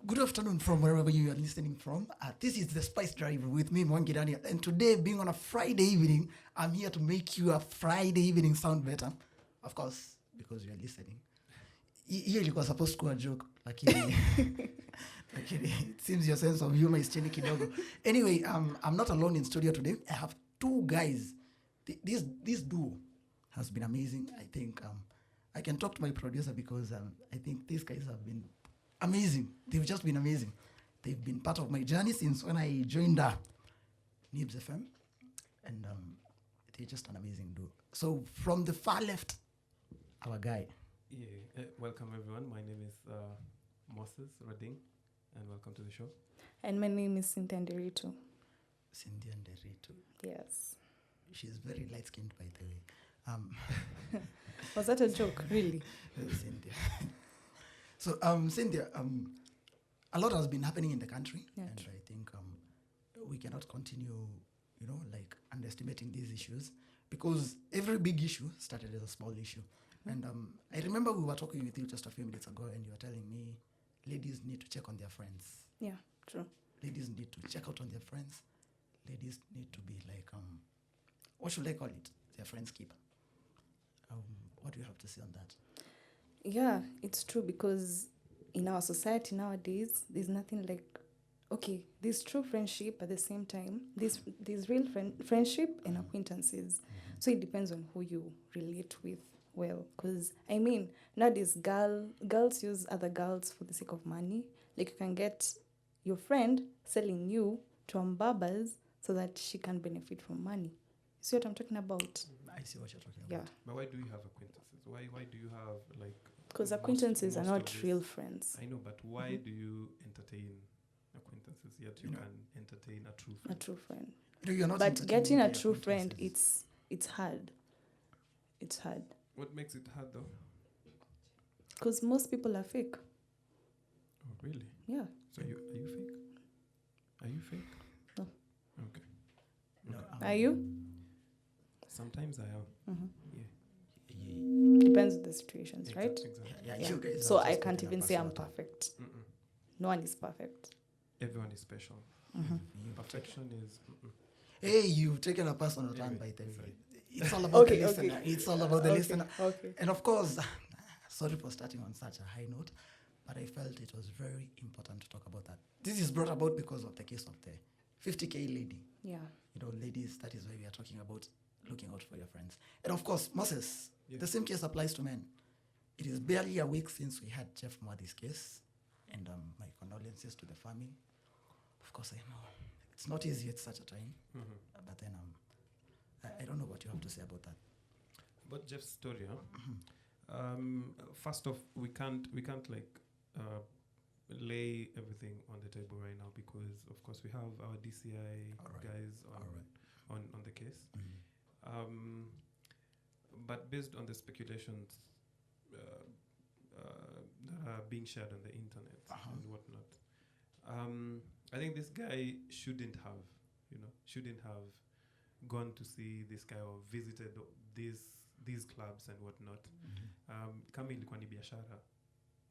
Good afternoon from wherever you are listening from. This is the Spice Drive with me, Mwangi Daniel. And today, being on a Friday evening, I'm here to make you a Friday evening sound better. Of course, because you're listening. Here you were supposed to go a joke. Like, it seems your sense of humor is chini kidogo. Anyway, I'm not alone in studio today. I have two guys. This duo has been amazing. I think I can talk to my producer because I think these guys have been amazing. They've just been amazing. They've been part of my journey since when I joined Nibs FM. And they're just an amazing duo. So from the far left, our guy. Yeah, welcome everyone. My name is Moses Rading, and welcome to the show. And my name is Cynthia Nderito. Cynthia Nderito. Yes. She's very light-skinned, by the way. Was that a joke, really? Cynthia. So, Cynthia, a lot has been happening in the country, and I think we cannot continue, underestimating these issues, because every big issue started as a small issue. And I remember we were talking with you just a few minutes ago, and you were telling me ladies need to check on their friends. Yeah, true. Ladies need to check out on their friends. Ladies need to be like, what should I call it? Their friend's keeper. What do you have to say on that? Yeah, it's true, because in our society nowadays, there's nothing like, okay, there's true friendship at the same time. There's real friendship and acquaintances. So it depends on who you relate with well. Because, I mean, nowadays girls use other girls for the sake of money. Like, you can get your friend selling you to Mbabas so that she can benefit from money. See what I'm talking about? I see what you're talking Yeah. about. But why do you have acquaintances? Why do you have like? Because acquaintances are most not of real this- friends. I know, but why do you entertain acquaintances yet you No. can entertain a true A friend? true friend. You're not But entertaining getting a the true friend, acquaintances. it's hard. It's hard. What makes it hard though? Because most people are fake. Oh really? Yeah. So are you fake? Are you fake? No. Okay. No, Okay. Are you? Sometimes I am. Mm-hmm. Yeah. Depends on the situations, right? Exactly. Yeah, Yeah. you guys So are I just can't putting a even say I'm personal attack. perfect. Mm-mm. No one is perfect. Everyone is special. Mm-hmm. Perfection is. Mm-mm. Hey, you've taken a personal turn, Anyway, by the way. sorry. It's all about Okay, the listener. okay. It's all about the listener. Okay. And of course, sorry for starting on such a high note, but I felt it was very important to talk about that. This is brought about because of the case of the 50K lady. Yeah. Ladies, that is why we are talking about looking out for your friends. And of course, Moses, Yeah. the same case applies to men. It is barely a week since we had Jeff Mwadi's case, and my condolences to the family. Of course, I know it's not easy at such a time, Mm-hmm. but then I don't know what you have to say about that. About Jeff's story, huh? First off, we can't like lay everything on the table right now because, of course, we have our DCI All right. guys on the case. But based on the speculations that are being shared on the internet and whatnot, I think this guy shouldn't have gone to see this guy or visited these clubs and whatnot. Kama ilikuwa ni biashara,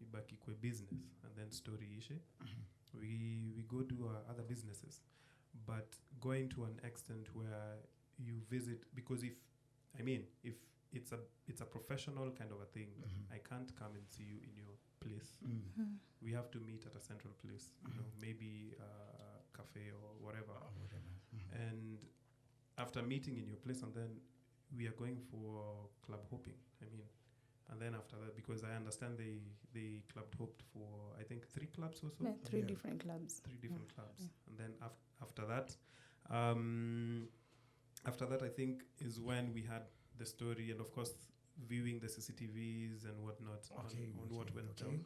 ibaki kwe business and then story ishe. We go do our other businesses, but going to an extent where you visit, because if it's a professional kind of a thing, I can't come and see you in your place. We have to meet at a central place, maybe a cafe or whatever. And after meeting in your place, and then we are going for club hopping. And then after that, because I understand they club hopped for I think 3 clubs or so. Yeah, 3 Yeah. different clubs. 3 different clubs, Yeah. and then after that, I think is when we had the story, and of course viewing the CCTVs and whatnot on what went down.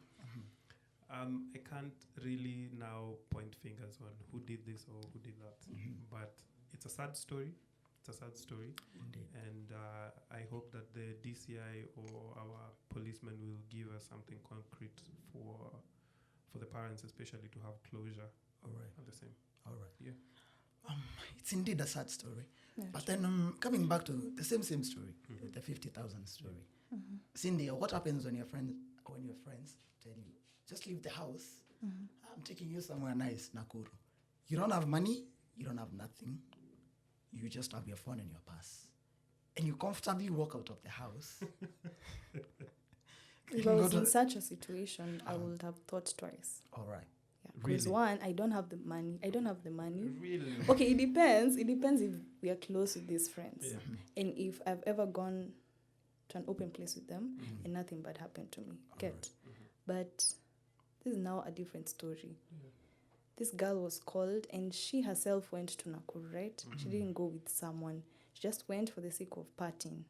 I can't really now point fingers on who did this or who did that, but it's a sad story. Indeed. And I hope that the DCI or our policemen will give us something concrete for the parents, especially to have closure. All right. At the same. All right. Yeah. It's indeed a sad story. Yeah, But true. then coming back to the same story, the 50,000 story. Cindy, what happens when your friends tell you, just leave the house I'm taking you somewhere nice, Nakuru. You don't have money, you don't have nothing. You just have your phone and your purse. And you comfortably walk out of the house. If I was in such a situation, I would have thought twice. All right. Yeah, because Really? one, I don't have the money. Really? Okay, it depends. It depends if we are close with these friends. Yeah. And if I've ever gone to an open place with them and nothing bad happened to me. Get. But this is now a different story. This girl was called and she herself went to Nakuru, right? She didn't go with someone. She just went for the sake of partying.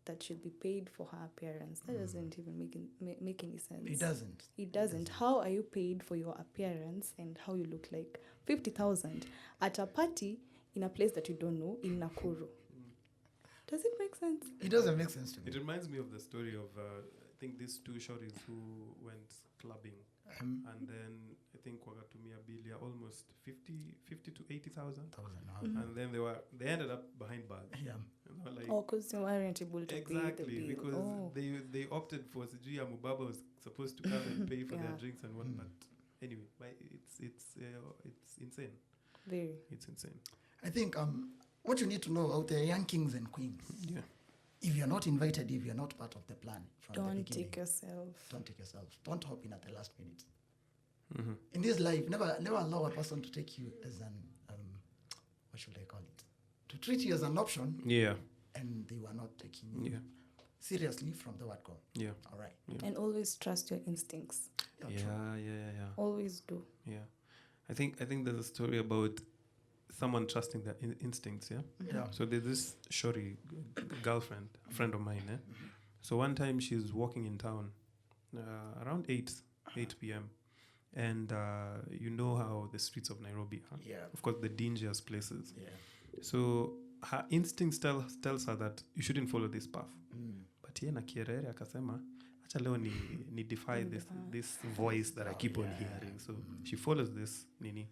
That she'll be paid for her appearance. That doesn't even make any sense. It doesn't. It doesn't. How are you paid for your appearance and how you look like? 50,000 at a party in a place that you don't know in Nakuru. Does it make sense? It doesn't make sense to me. It reminds me of the story of, I think these two shorties who went clubbing. And then I think wakatumia bill ya almost 50 to 80,000. And then they ended up behind bars. Yeah. You know, like, Because they weren't able to pay the exactly, bill. because they opted for Sijui Mubaba was supposed to come and pay for their Yeah. drinks and whatnot. Anyway, but it's insane. Very. It's insane. I think what you need to know out there, young kings and queens, Yeah. if you're not invited, if you're not part of the plan from the Don't beginning, take yourself. don't take yourself. Don't hop in at the last minute. Mm-hmm. In this life, never allow a person to take you as an what should I call it? To treat you as an option, Yeah. and they were not taking you Yeah. seriously from the word go. Yeah. All right. And always trust your instincts. Yeah, true. Yeah. Always do. Yeah. I think there's a story about someone trusting their instincts, yeah? Yeah. So there's this shorty girlfriend, a friend of mine, eh? So one time she's walking in town around 8 p.m. And you know how the streets of Nairobi are. Yeah. Of course, the dingiest places. Yeah. So her instincts tells her that you shouldn't follow this path. But yeye na kierere akasema acha leo ni defy this voice that I keep on hearing. So she follows this nini.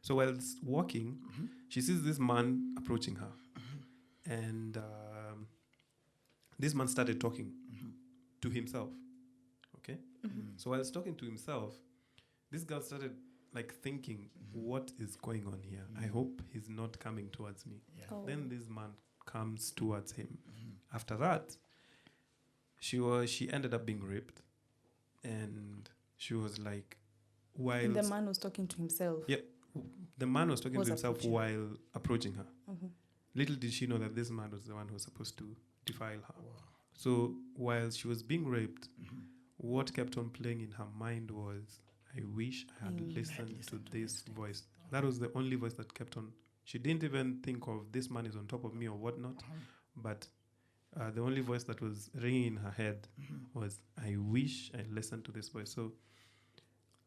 So while walking, she sees this man approaching her. And this man started talking to himself. Okay? So while talking to himself, this girl started like thinking, what is going on here? I hope he's not coming towards me. Yeah. Oh. Then this man comes towards him. After that, she ended up being raped. And she was like, while And the man was talking to himself. yeah, the man was talking Was to himself approaching. while approaching her. Little did she know that this man was the one who was supposed to defile her. So while she was being raped, what kept on playing in her mind was, I wish I had listened to this voice. That was the only voice that kept on. She didn't even think of this man is on top of me or whatnot, but the only voice that was ringing in her head was, I wish I listened to this voice. So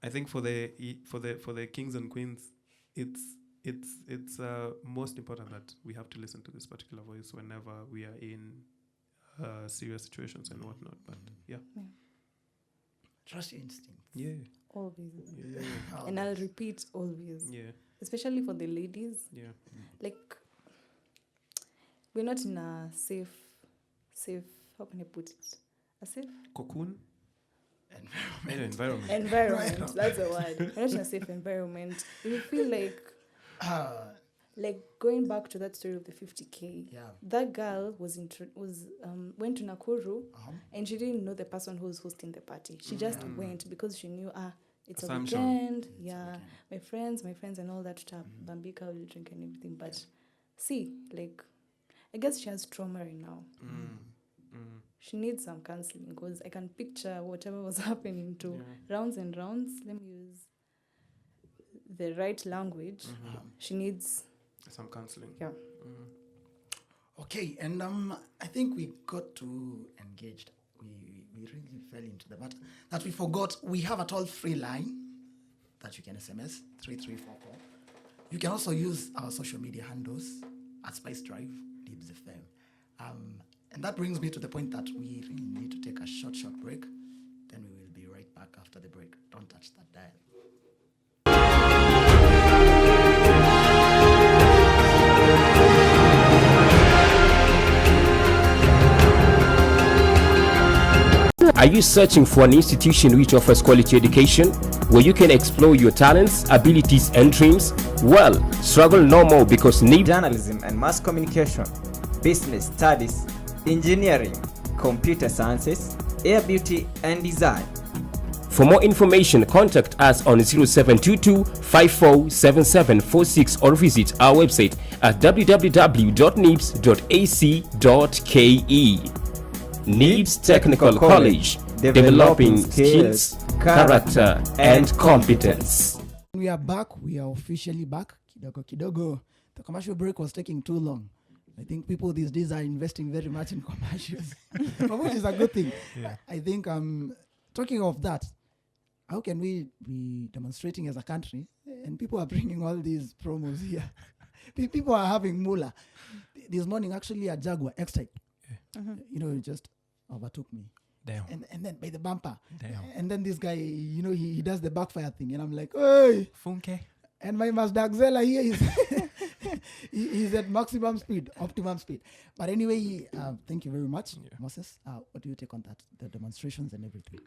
I think for the kings and queens, it's most important that we have to listen to this particular voice whenever we are in serious situations and whatnot. But yeah. Trust your instincts. Yeah. Always. Yeah. And I'll repeat always. Yeah. Especially for the ladies. Yeah. Like, we're not in a safe, how can I put it? A safe Cocoon? Environment. environment. That's the word. We're not in a safe environment. We feel like going back to that story of the 50K. Yeah. That girl went to Nakuru and she didn't know the person who was hosting the party. She just went because she knew it's Assumption. a weekend. My friends and all that stuff. Bambika will drink and everything. But see, like, I guess she has trauma right now. She needs some counseling because I can picture whatever was happening to rounds and rounds. Let me use the right language. She needs some counseling. Yeah. Okay, and I think we got too engaged. We really fell into the matter that we forgot. We have a toll-free line that you can SMS 3344. You can also use our social media handles at Spice Drive, Dibs FM. And that brings me to the point that we really need to take a short break. Then we will be right back after the break. Don't touch that dial. Are you searching for an institution which offers quality education? where you can explore your talents, abilities, and dreams? Well, struggle no more because NIBS Journalism and mass communication, business studies, engineering, computer sciences, air beauty and design. For more information, contact us on 0722 547746 or visit our website at www.nibs.ac.ke. NIBS Technical College, developing skills, character, and competence. We are back. We are officially back. Kidogo, kidogo. The commercial break was taking too long. I think people these days are investing very much in commercials, which is a good thing. Yeah. I think talking of that, how can we be demonstrating as a country and people are bringing all these promos here? People are having moolah. This morning, actually, a Jaguar X-Type, it just overtook me. Damn. And then by the bumper. Damn. And then this guy, he does the backfire thing. And I'm like, hey. Funke. And my Mazda Xela here is he's at optimum speed. But anyway, thank you very much, Moses. What do you take on that? The demonstrations and everything.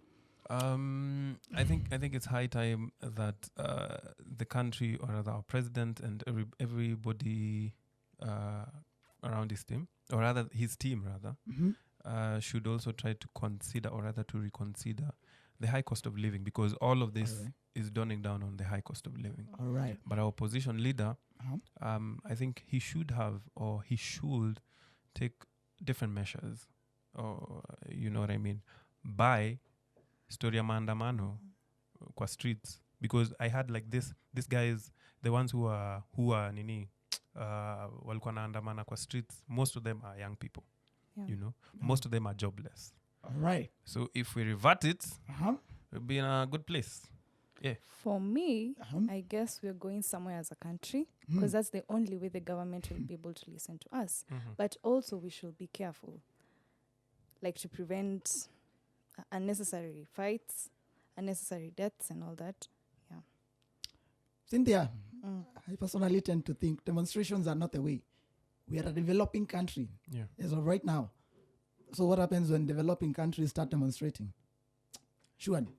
I think it's high time that the country, or rather our president and everybody around his team, or rather his team, should also try to consider, or rather to reconsider, the high cost of living, because all of this is dawning down on the high cost of living. All right. But our opposition leader, I think he should take different measures, or you know what I mean, by story ya maandamano kwa streets, because I had like these guys, the ones who are walikuwa naandamana kwa streets, most of them are young people. Most of them are jobless. All right. So if we revert it, we'll be in a good place. Yeah. For me, I guess we're going somewhere as a country, because that's the only way the government will be able to listen to us. But also we should be careful, like to prevent unnecessary fights, unnecessary deaths and all that. Yeah. Cynthia, I personally tend to think demonstrations are not the way. We are a developing country as of right now. So what happens when developing countries start demonstrating? Surely,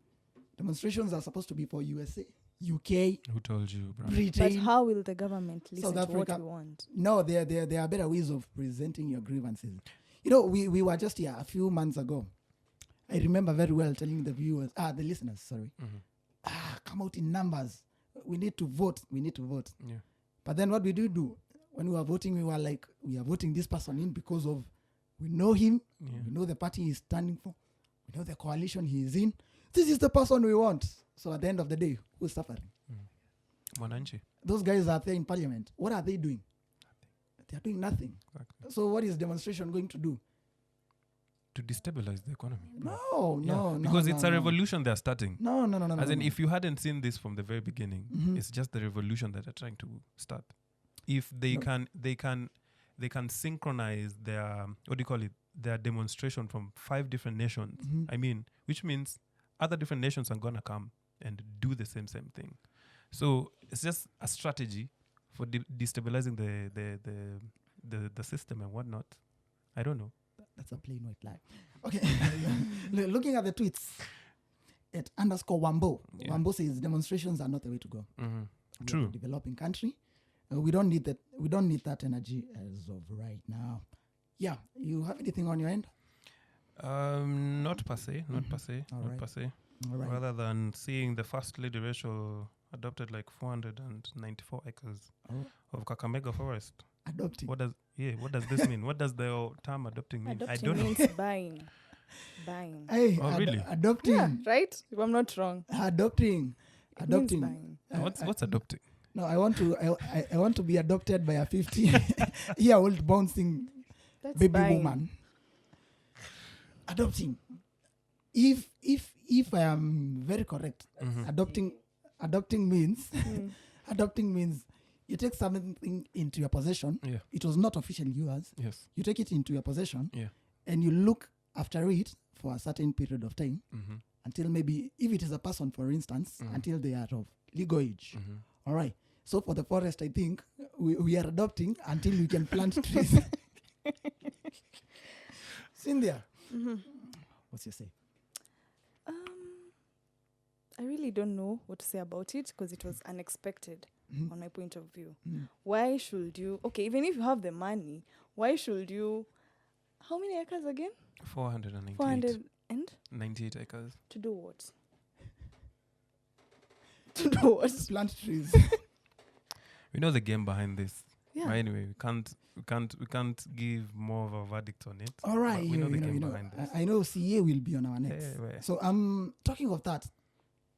demonstrations are supposed to be for USA, UK. Who told you, bro? Britain. But how will the government listen South to what Africa. we want? No, there are better ways of presenting your grievances. We were just here a few months ago. I remember very well telling the the listeners, come out in numbers. We need to vote. Yeah. But then what we do when we were voting, we were like, we are voting this person in because of we know him, we know the party he's standing for, we know the coalition he is in. This is the person we want. So at the end of the day, who's suffering? Mwananchi. Those guys are there in parliament. What are they doing? They are doing nothing. Exactly. So what is demonstration going to do? To destabilize the economy. No. Because it's a revolution they're starting. No. As in, if you hadn't seen this from the very beginning, it's just the revolution that they're trying to start. If they can synchronize their their demonstration from 5 different nations. I mean, which means other different nations are gonna come and do the same thing. So it's just a strategy for destabilizing the system and whatnot. I don't know. That's a plain white lie. Okay. Looking at the tweets, at _Wambo. Yeah. Wambo says demonstrations are not the way to go. We True. are a developing country. We don't need that. We don't need that energy as of right now. Yeah. You have anything on your end? Not per se. All right. Rather than seeing the First Lady Rachel adopted like 494 acres of Kakamega Forest. Adopting. What does this mean? What does the term adopting mean? I don't know. Means buying. Hey, really? Adopting. Yeah, right? If I'm not wrong. Adopting. It means buying. What's adopting? No, I want to be adopted by a 50-year-old bouncing That's baby buying. woman. Adopting. If I am very correct, adopting means adopting means you take something into your possession. Yeah. It was not officially yours. Yes. You take it into your possession. Yeah. And you look after it for a certain period of time until maybe, if it is a person, for instance, until they are of legal age. All right. So for the forest, I think we are adopting until we can plant trees. Cynthia, what's your say? I really don't know what to say about it because it was unexpected Mhm. on my point of view. Mm. Why should you? Okay, even if you have the money, why should you? How many acres again? 498. 400 and 98 acres. to do what? To do what? Plant trees. We know the game behind this. Yeah. But anyway, we can't give more of a verdict on it. All right, But we know the you game know, behind this. I know CA will be on our next. Yeah. So talking of that,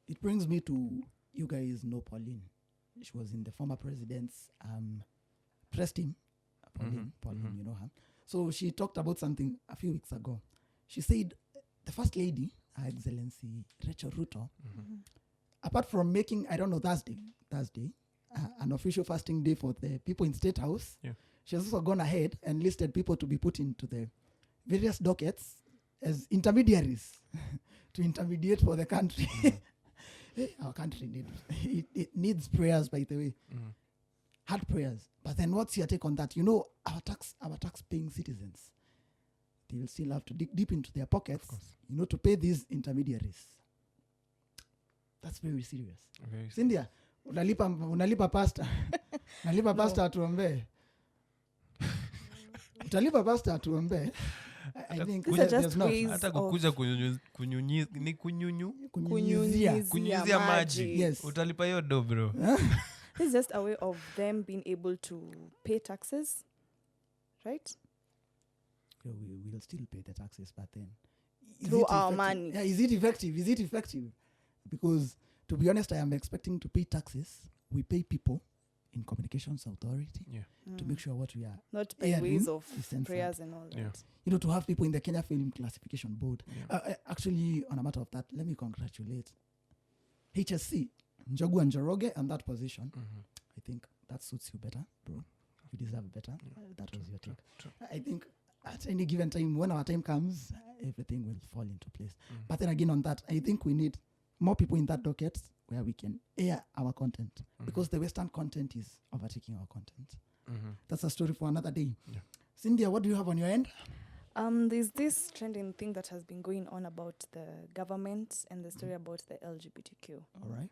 it brings me to, you guys know Pauline. She was in the former president's press team. Pauline, Mhm. you know her. So she talked about something a few weeks ago. She said the First Lady, Her Excellency Rachel Ruto, Mhm. apart from making, I don't know, Thursday, an official fasting day for the people in State House, Yeah. she has also gone ahead and listed people to be put into the various dockets as intermediaries to intermediate for the country. Our country it needs prayers, by the way, Mhm. hard prayers. But then what's your take on that? You know, our tax paying citizens, they will still have to dig deep into their pockets, course. you know, to pay these intermediaries. That's very serious. Very Cynthia, unalipa pasta. Unalipa pasta atuombe. Utalipa pasta atuombe. I think These are just there's not. ways hata of kukuja Kunyunyizia. kunyunyizia maji. Yes. Utalipa hiyo do, bro. This is just a way of them being able to pay taxes, right? We will still pay the taxes, but then is Through it our effective? money. Yeah, is it effective? Is it effective? Because to be honest, I am expecting to pay taxes. We pay people in Communications Authority Yeah. to make sure what we are, Not by airing ways of is censored. prayers and all that. Yeah. you know, to have people in the Kenya Film Classification Board. Yeah. Actually, on a matter of that, let me congratulate HSC, Njogu and Njoroge, and that position. Mhm. I think that suits you better, bro. You deserve better. That was your take. True. I think at any given time, when our time comes, everything will fall into place. Mhm. But then again, on that, I think we need more people in that docket where we can air our content, Mhm. because the Western content is overtaking our content. Mhm. That's a story for another day. Yeah. Cynthia, what do you have on your end? There's this trending thing that has been going on about the government and the story about the LGBTQ. All right.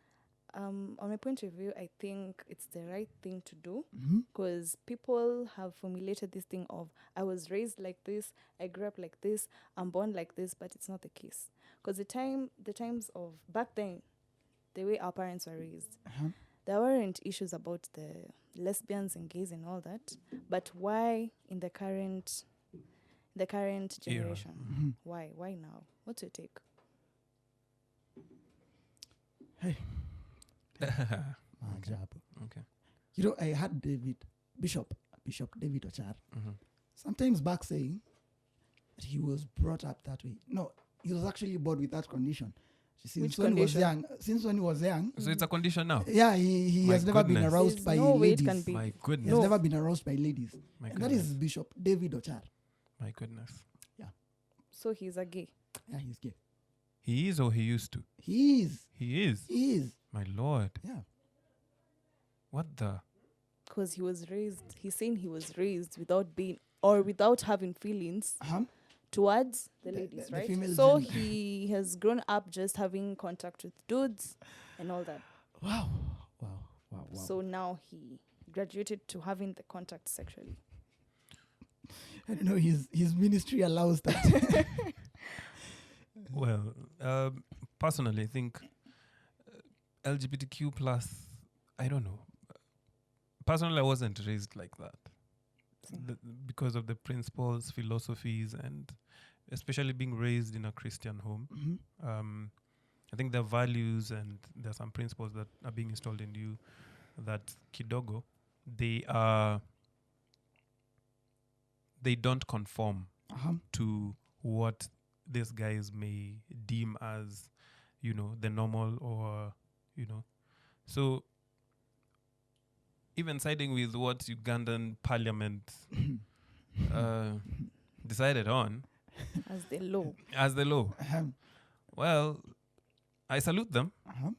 On my point of view, I think it's the right thing to do Mm-hmm. because people have formulated this thing of I was raised like this, I grew up like this, I'm born like this, but it's not the case. Because the times of back then, the way our parents were raised, Uh-huh. there weren't issues about the lesbians and gays and all that. But why in the current generation? Mm-hmm. Why now? What's your take? Hey. Maajabu. Okay. You know, I had Bishop David Ochar, Mhm. sometimes back saying that he was brought up that way. No, he was actually born with that condition. Since Which when condition? he was young, So it's a condition now. yeah, he My has never been goodness. aroused There's by no way it ladies. can be. My He goodness. has never been aroused by ladies. My And that goodness. is Bishop David Ochar. My goodness. So he's a gay. Yeah, he's gay. He is or he used to? He is. He is. He is. My lord. Yeah. What the? Because he's saying he was raised without being or without having feelings Uh-huh. towards the The- ladies, the right? female So gender. he has grown up just having contact with dudes and all that. Wow. So now he graduated to having the contact sexually. I don't know, his ministry allows that. Well, personally, I think LGBTQ plus. I don't know. Personally, I wasn't raised like that because of the principles, philosophies, and especially being raised in a Christian home. Mhm. I think there are values and there are some principles that are being installed in you that kidogo they don't conform Uh-huh. to what these guys may deem as, the normal or, So even siding with what Ugandan parliament decided on As the law. as the law, Uh-huh. well, I salute them. Uh-huh.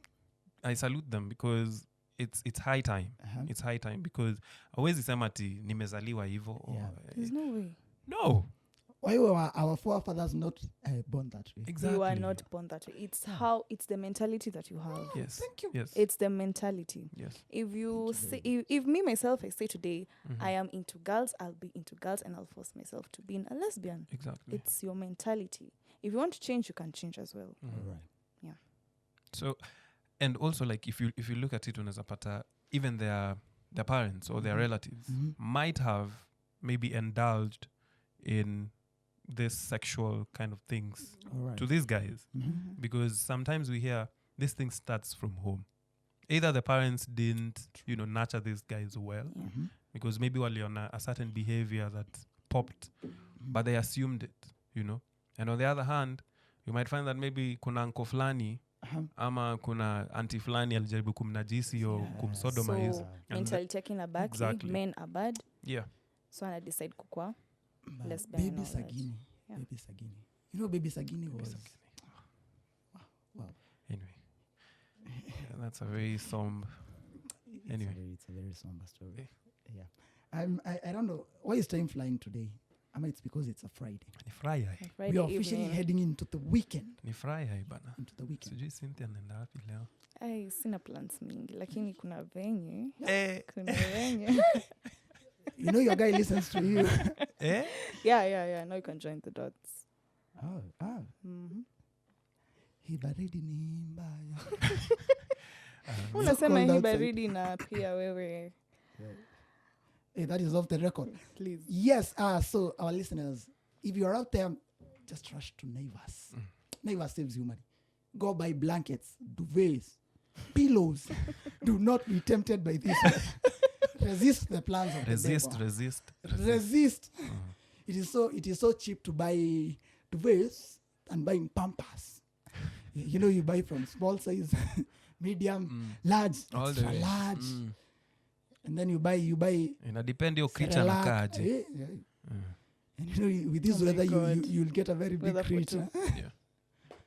I salute them because it's high time. Uh-huh. It's high time because hawezi sema ati nimezaliwa hivyo. Yeah. There's no way. No. Why were our forefathers not born that way? Exactly. You are not born that way. It's how, it's the mentality that you have. Yes. Thank you. Yes. It's the mentality. Yes. If you Thank you say, very if me myself, I say today, Mhm. I am into girls, I'll be into girls, and I'll force myself to be a lesbian. Exactly. It's your mentality. If you want to change, you can change as well. Mhm. All right. So, and also like if you look at it, unaweza pata even their parents or their Mhm. relatives Mhm. might have maybe indulged in this sexual kind of things All right. to these guys, Mhm. because sometimes we hear this thing starts from home. Either the parents didn't, nurture these guys well, Yeah. Mhm. because maybe waliona a certain behavior that popped, but they assumed it. And on the other hand, you might find that maybe kuna uncle fulani Uh-huh. ama kuna anti fulani alijaribu kumnajisi or Yeah. kumsodomize. So And mentality yake ina baki, Exactly. men are bad, yeah. so ana decide kukua. But Lesbian and Baby all that. Sagini. Yeah. Baby Sagini. You know, Baby Sagini was. Wow. Anyway. Yeah, that's a very somber. Anyway. It's a very somber story. Eh. Yeah. I don't know. Why is time flying today? I mean, it's because it's a Friday. Ni Friday. Friday We are officially evening. heading into the weekend. Ni Friday bana. Into the weekend. Sijui Cynthia anaenda wapi leo. Ai, sina plans mingi, lakini kuna venye. Eh. Kuna venye. You know, your guy listens to you. Eh? Yeah. Now you can join the dots. Mm-hmm. Hii baridi ni mbaya. Unasema cold hii outside. baridi na pia wewe. Hey, that is off the record. Please. Yes. So our listeners, if you're out there, just rush to Naivas. Naivas saves you money. Go buy blankets, duvets, pillows. Do not be tempted by this. Resist the plans of the devil. Resist. It is so cheap to buy duvets and buying Pampers. You buy from small size, medium, large, All the extra way. large, and then you buy Inadepend hiyo creature Cerelac. anakaaje. And with this Oh my weather, God. you'll get a very big Weather for creature. Yeah.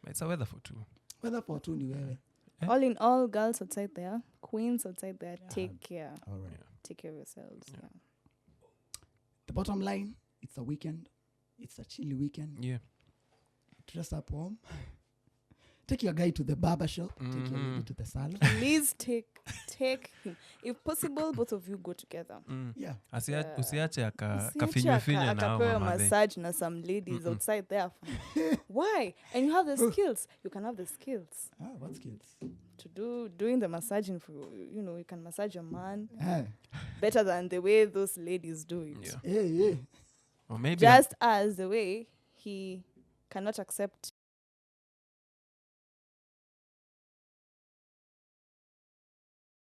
But it's a weather for two. Weather for two ni wewe. Eh? All in all, girls outside there, queens outside there, Yeah. take care. All right. Yeah. Take care of yourselves. Yeah. Yeah. The bottom line, it's a weekend. It's a chilly weekend. Yeah. Dress up warm. Take your guy to the barber shop. Take your lady Mhm. to the salon. Please take him. If possible, both of you go together. Yeah. Usiache Usiache kafinywefinya na akapewe hao mamadhe. massage na some ladies outside there. Why? And you have the skills. You can have the skills What skills? to doing the massaging for you can massage a man Ah, better than the way those ladies do it. Yeah. yeah. Or maybe Just as the way he cannot accept